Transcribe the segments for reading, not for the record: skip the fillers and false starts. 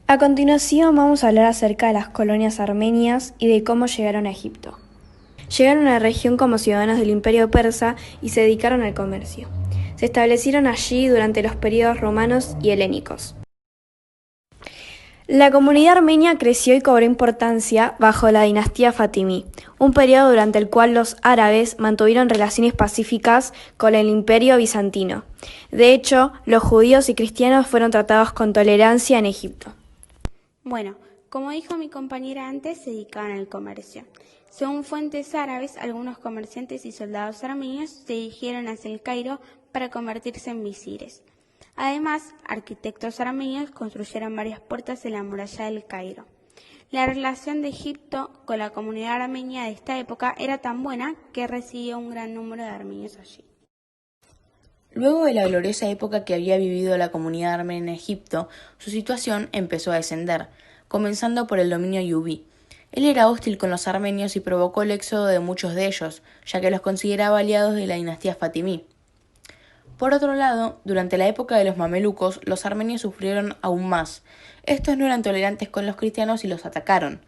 A continuación vamos a hablar acerca de las colonias armenias y de cómo llegaron a Egipto. Llegaron a la región como ciudadanos del Imperio Persa y se dedicaron al comercio. Se establecieron allí durante los períodos romanos y helénicos. La comunidad armenia creció y cobró importancia bajo la dinastía fatimí, un periodo durante el cual los árabes mantuvieron relaciones pacíficas con el Imperio bizantino. De hecho, los judíos y cristianos fueron tratados con tolerancia en Egipto. Bueno, como dijo mi compañera antes, se dedicaban al comercio. Según fuentes árabes, algunos comerciantes y soldados armenios se dirigieron hacia el Cairo para convertirse en visires. Además, arquitectos armenios construyeron varias puertas en la muralla del Cairo. La relación de Egipto con la comunidad armenia de esta época era tan buena que recibió un gran número de armenios allí. Luego de la gloriosa época que había vivido la comunidad armenia en Egipto, su situación empezó a descender, comenzando por el dominio yubí. Él era hostil con los armenios y provocó el éxodo de muchos de ellos, ya que los consideraba aliados de la dinastía fatimí. Por otro lado, durante la época de los mamelucos, los armenios sufrieron aún más. Estos no eran tolerantes con los cristianos y los atacaron.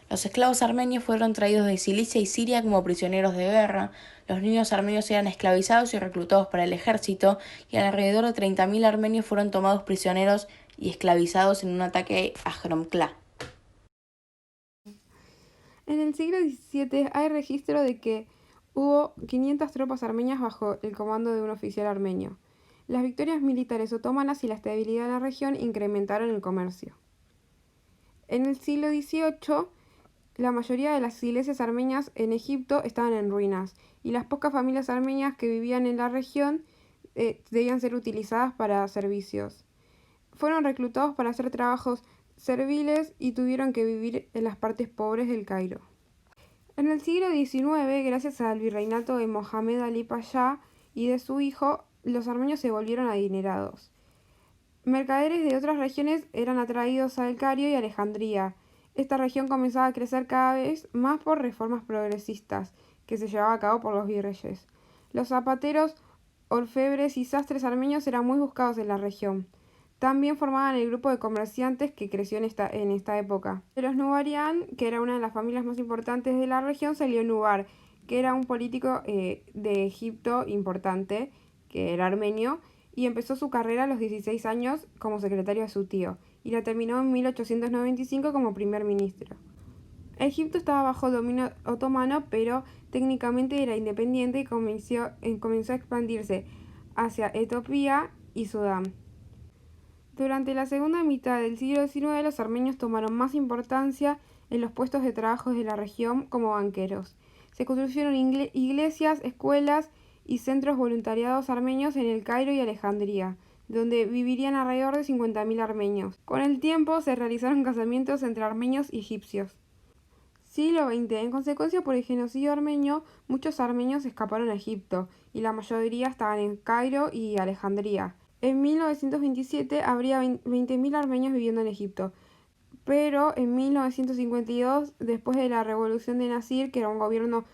Los esclavos armenios fueron traídos de Cilicia y Siria como prisioneros de guerra, los niños armenios eran esclavizados y reclutados para el ejército, y alrededor de 30.000 armenios fueron tomados prisioneros y esclavizados en un ataque a Jromkla. En el siglo XVII hay registro de que hubo 500 tropas armenias bajo el comando de un oficial armenio. Las victorias militares otomanas y la estabilidad de la región incrementaron el comercio. En el siglo XVIII, la mayoría de las iglesias armenias en Egipto estaban en ruinas, y las pocas familias armenias que vivían en la región debían ser utilizadas para servicios. Fueron reclutados para hacer trabajos serviles y tuvieron que vivir en las partes pobres del Cairo. En el siglo XIX, gracias al virreinato de Mohamed Ali Pasha y de su hijo, los armenios se volvieron adinerados. Mercaderes de otras regiones eran atraídos a El Cairo y Alejandría. Esta región comenzaba a crecer cada vez más por reformas progresistas que se llevaban a cabo por los virreyes. Los zapateros, orfebres y sastres armenios eran muy buscados en la región. También formaban el grupo de comerciantes que creció en esta época. De los Nubarian, que era una de las familias más importantes de la región, salió Nubar, que era un político de Egipto importante, que era armenio, y empezó su carrera a los 16 años como secretario de su tío, y la terminó en 1895 como primer ministro. Egipto estaba bajo dominio otomano, pero técnicamente era independiente y comenzó a expandirse hacia Etiopía y Sudán. Durante la segunda mitad del siglo XIX, los armenios tomaron más importancia en los puestos de trabajo de la región como banqueros. Se construyeron iglesias, escuelas y centros voluntariados armenios en El Cairo y Alejandría, donde vivirían alrededor de 50.000 armenios. Con el tiempo se realizaron casamientos entre armenios y egipcios. Siglo XX. En consecuencia por el genocidio armenio, muchos armenios escaparon a Egipto, y la mayoría estaban en Cairo y Alejandría. En 1927 habría 20.000 armenios viviendo en Egipto, pero en 1952, después de la revolución de Nasir, que era un gobierno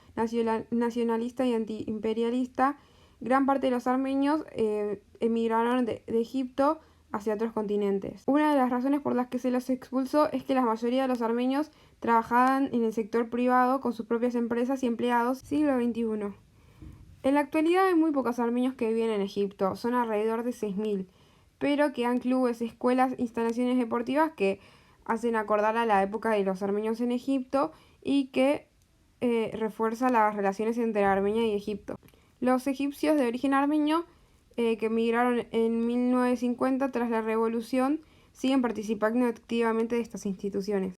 nacionalista y antiimperialista, gran parte de los armenios emigraron de Egipto hacia otros continentes. Una de las razones por las que se los expulsó es que la mayoría de los armenios trabajaban en el sector privado con sus propias empresas y empleados. Siglo XXI. En la actualidad hay muy pocos armenios que viven en Egipto, son alrededor de 6.000, pero quedan clubes, escuelas, instalaciones deportivas que hacen acordar a la época de los armenios en Egipto y que refuerza las relaciones entre Armenia y Egipto. Los egipcios de origen armenio que emigraron en 1950 tras la revolución siguen participando activamente de estas instituciones.